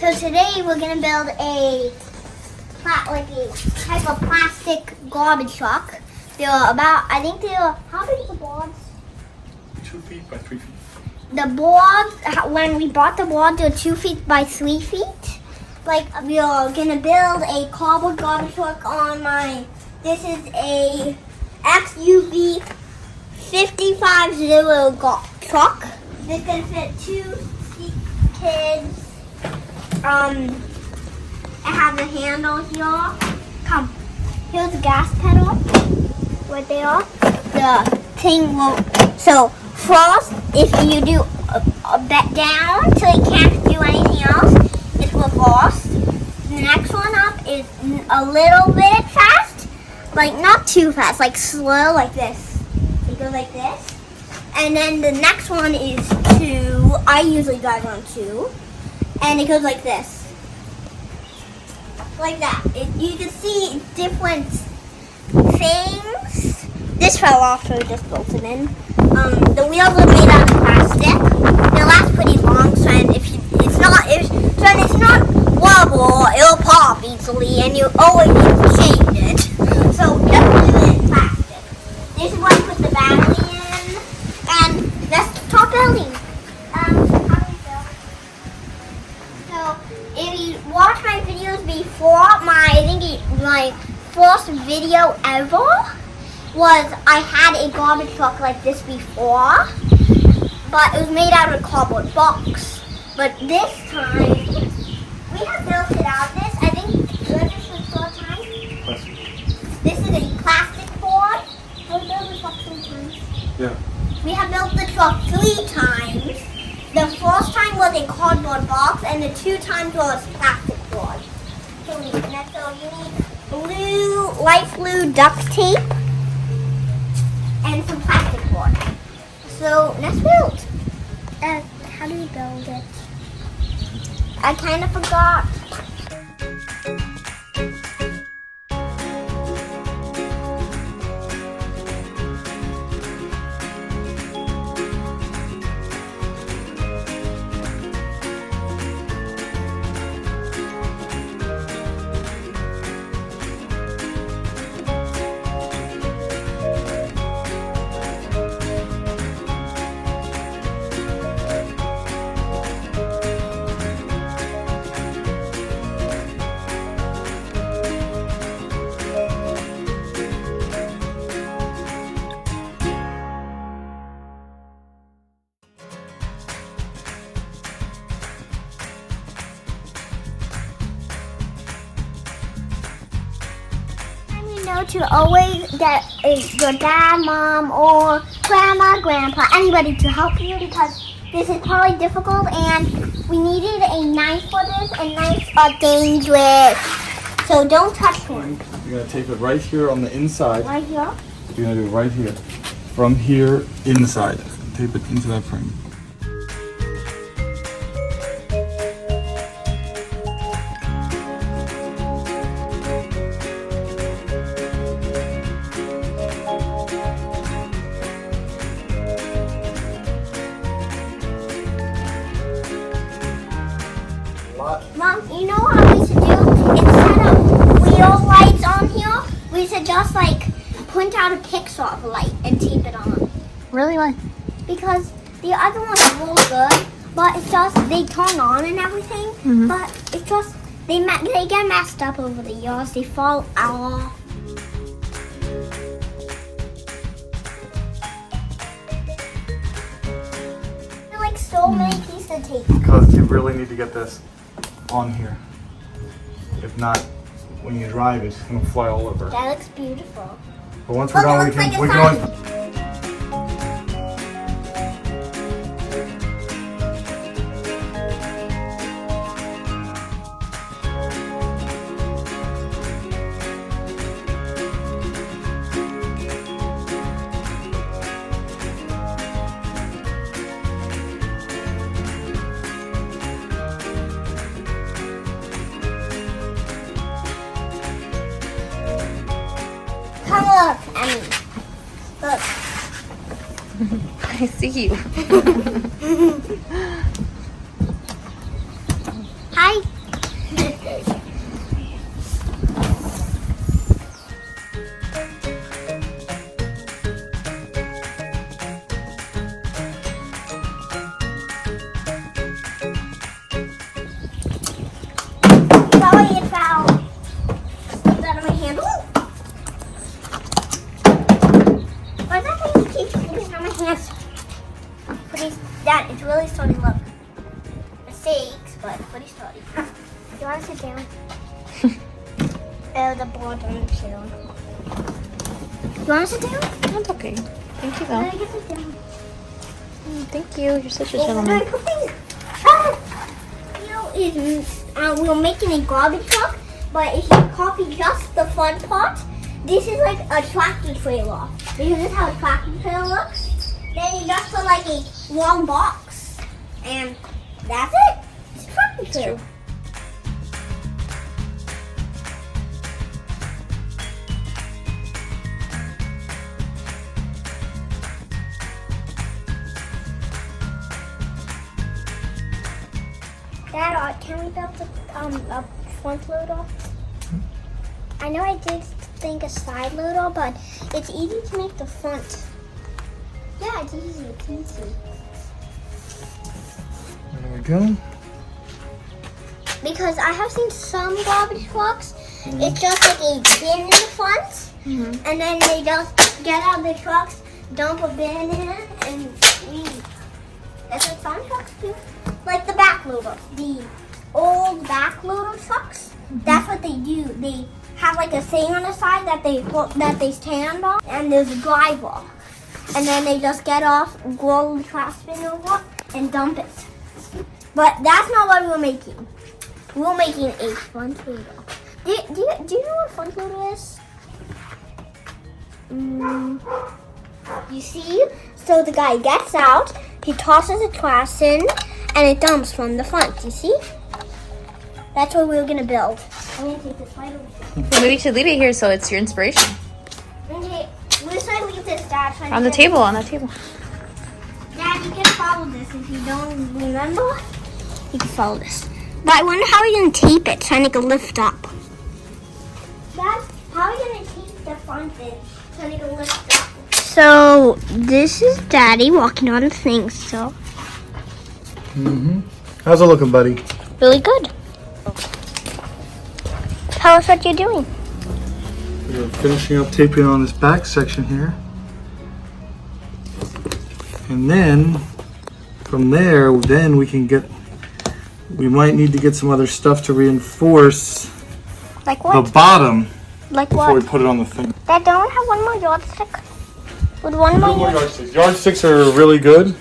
So today we're gonna build a type of plastic garbage truck. They're about, I think they're, how big are the boards? 2 feet by 3 feet. The boards, when we bought the boards, they're 2 feet by 3 feet. Like, we're gonna build a cardboard garbage truck on this is a XUV 550 truck. This can fit 2 kids. I have the handle here. Come. Here's the gas pedal. Right there. The thing will. So first, if you do a bet down so you can't do anything else, it's reverse. The next one up is a little bit fast, like not too fast, like slow, like this. It goes like this. And then the next one is 2. I usually drive on 2. And it goes like this. Like that. You can see different things. This fell off, so we just built it in. The wheels are made out of plastic. They last pretty long, so if it's not wobble, it'll pop easily, and you always need to change it. So just leave it in plastic. This is where I put the battery in, and let's talk building. How do we build? So if you watch my videos before, my first video ever was I had a garbage truck like this before, but it was made out of a cardboard box. But this time, we have built it out of this. I think this is the third time. This is a plastic board. Have we built the truck 3 times? Yeah. We have built the truck 3 times. The first time was a cardboard box, and the 2 times was plastic board. So you need light blue duct tape and some plastic board. So let's build. How do we build it? I kind of forgot. To always get your dad, mom, or grandma, grandpa, anybody to help you, because this is probably difficult, and we needed a knife for this, and knives are dangerous. So don't touch one. You're going to tape it right here on the inside. Right here? You're going to do it right here. From here, inside. Tape it into that frame. Mom, you know how we should do? Instead of wheel lights on here, we should just print out a Pixar light and tape it on. Really? Why? Because the other ones are really good, but it's just they turn on and everything. But it's just they get messed up over the years. They fall off. So many pieces of tape. Because you really need to get this on here. If not, when you drive, it's going to fly all over. That looks beautiful. But once we're done, we can always... Come look, Emmy. Look. I see you. Hi. Sorry if I'll slip that on my handle. Why does that thing keep slipping on my hands? Dad, it's really starting to look mistakes, but pretty starting. Do you want to sit down? The board doesn't sit down. You want to sit down? That's okay. Thank you, No, though. you can sit down. Thank you. You're such a Oh, gentleman. We're making a garbage truck, but if you copy just the front part, this is like a tractor trailer. Because this is how a tractor trailer looks. Then you just put like a long box, and that's it. It's a tractor trailer. Dad, can we build a front loader? I know I did think a side loader, but it's easy to make the front. Yeah, it's easy. It's easy. There we go. Because I have seen some garbage trucks. It's just like a bin in the front, and then they just get out of the trucks, dump a bin in, and leave. That's what some trucks do. Like the back loader, the old back loader trucks. That's what they do. They have like a thing on the side that they stand on, and there's a driver, and then they just get off, roll the trash bin over, and dump it. But that's not what we're making. We're making a front loader. Do you know what a front loader is? You see? So the guy gets out, he tosses the trash in, and it dumps from the front. You see? That's what we're gonna build. I'm gonna take this right over here. Well, maybe you should leave it here so it's your inspiration. Okay, where should I leave this, Dad? Should I On the leave it- table, on that table. Dad, you can follow this if you don't remember. You can follow this. But I wonder how we're gonna tape it so I make a lift up. Dad, how are we gonna tape the front bit so I make a lift up? So this is Daddy walking on the thing still. How's it looking, buddy? Really good. Tell us what you're doing. We're finishing up taping on this back section here. And then from there, then we might need to get some other stuff to reinforce Like the what? bottom Like before we what? put it on the thing. Dad, don't we have one more yardstick? Would one more yardstick? Yardsticks are really good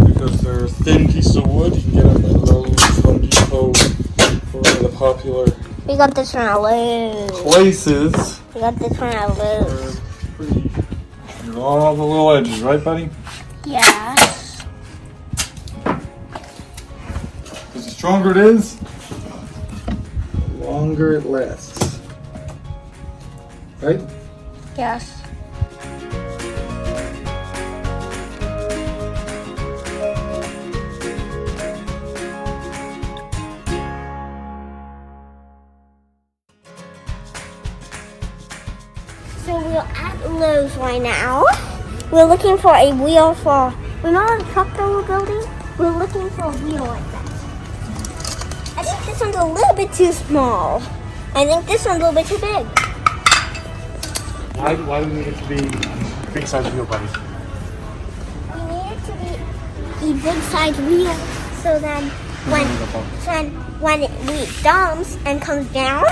because they're a thin piece of wood. You can get them at Lowe's, Home Depot, or one of the popular We got this one at Lowe's. places. We got this one at Lowe's. They're pretty. You're all the little edges, right, buddy? Yes. Because the stronger it is, the longer it lasts. Right? Yes. So we're at Lowe's right now. We're looking for a wheel for, remember the truck that we're building? We're looking for a wheel like that. I think this one's a little bit too small. I think this one's a little bit too big. Why do we need it to be big size wheel, buddy? We need it to be a big size wheel so then when it dumps and comes down,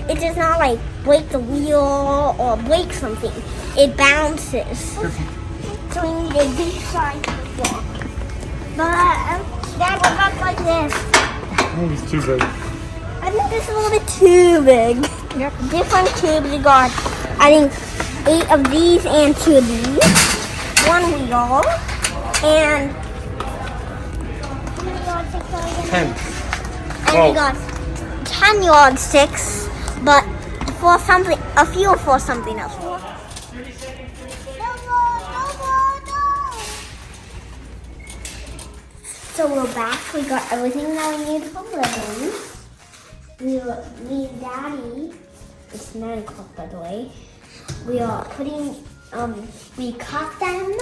it does not like break the wheel or break something. It bounces. So we need a big size wheel. But Dad, what about like this? Oh, it's too big. I think this is a little bit too big. Yep. Different tubes. We got, I think, 8 of these and 2 of these. One wheel. And 10. And we got 10 yardsticks, but for something, a few for something else. So we're back. We got everything that we need for living. me and Daddy, it's 9 o'clock by the way, we are putting, we cut them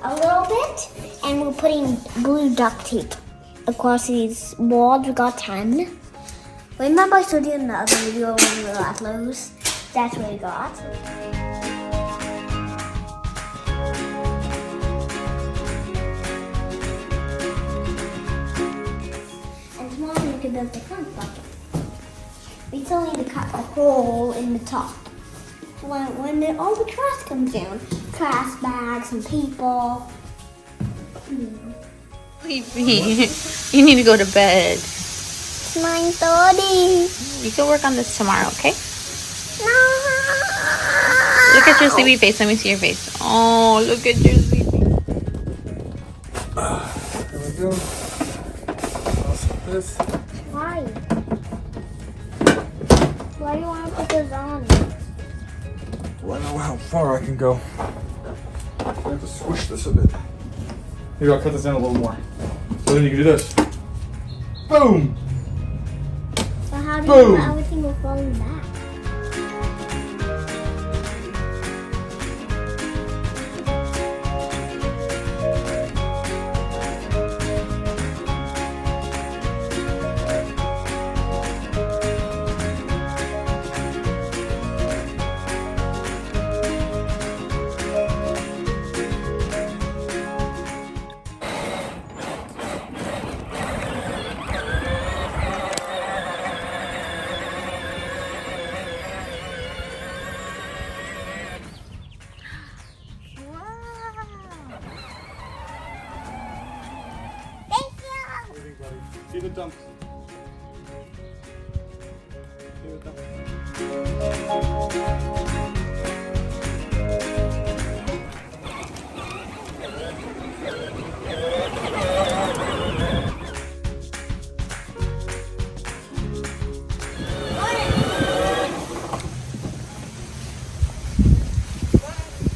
a little bit, and we're putting blue duct tape across these walls. We got 10. Remember I showed you in the other video when we were at Lowe's? That's what we got. And tomorrow we can build the front bucket. We still need to cut a hole in the top. When all the trash comes down, trash bags and people. Leave me. You need to go to bed. It's 9:30. You can work on this tomorrow, okay? No. Look at your sleepy face. Let me see your face. Oh, look at your sleepy. There we go. Also this. Why? Why do you want to put this on? Do I know how far I can go? I have to squish this a bit. Maybe I'll cut this down a little more. So then you can do this. Boom! So how do Boom. you know everything will fall back? See the dump. See the dump.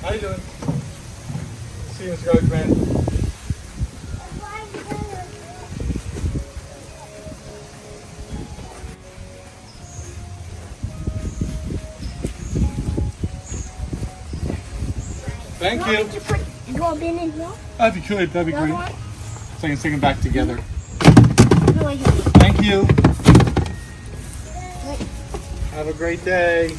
How you doing? See you, Mr. Garbage Man. Thank you. Did you put your bin in here? That'd be good. That'd be The other great. one? So I can stick them back together. Right here. Thank you. Have a great day.